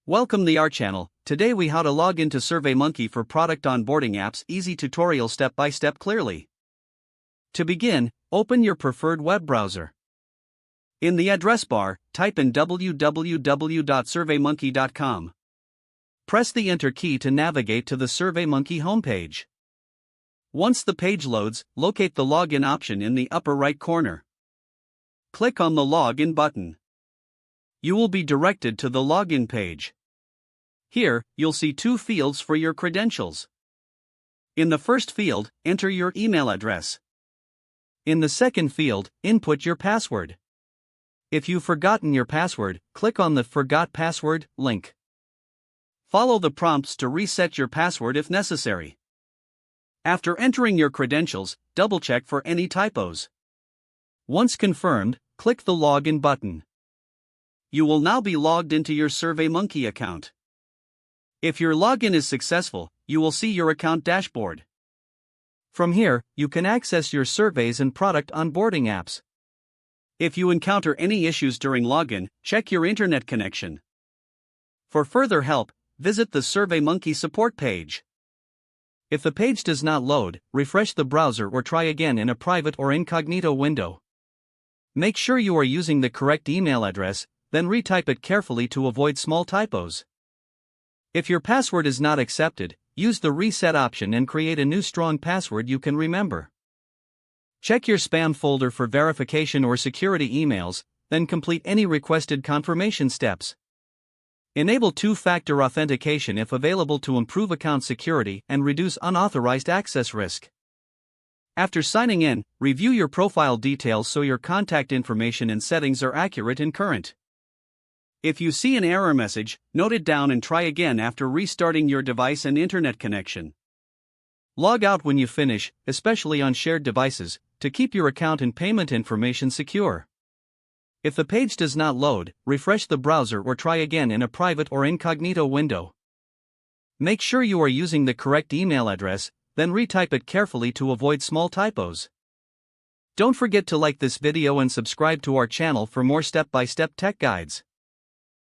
Welcome to our channel. Today we how to log into SurveyMonkey for product onboarding apps. Easy tutorial step by step clearly. To begin, open your preferred web browser. In the address bar, type in www.surveymonkey.com. Press the Enter key to navigate to the SurveyMonkey homepage. Once the page loads, locate the Login option in the upper right corner. Click on the Login button. You will be directed to the login page. Here, you'll see two fields for your credentials. In the first field, enter your email address. In the second field, input your password. If you've forgotten your password, click on the Forgot Password link. Follow the prompts to reset your password if necessary. After entering your credentials, double-check for any typos. Once confirmed, click the Login button. You will now be logged into your SurveyMonkey account. If your login is successful, you will see your account dashboard. From here, you can access your surveys and product onboarding apps. If you encounter any issues during login, check your internet connection. For further help, visit the SurveyMonkey support page. If the page does not load, refresh the browser or try again in a private or incognito window. Make sure you are using the correct email address, then retype it carefully to avoid small typos. If your password is not accepted, use the reset option and create a new strong password you can remember. Check your spam folder for verification or security emails, then complete any requested confirmation steps. Enable two-factor authentication if available to improve account security and reduce unauthorized access risk. After signing in, review your profile details so your contact information and settings are accurate and current. If you see an error message, note it down and try again after restarting your device and internet connection. Log out when you finish, especially on shared devices, to keep your account and payment information secure. If the page does not load, refresh the browser or try again in a private or incognito window. Make sure you are using the correct email address, then retype it carefully to avoid small typos. Don't forget to like this video and subscribe to our channel for more step-by-step tech guides.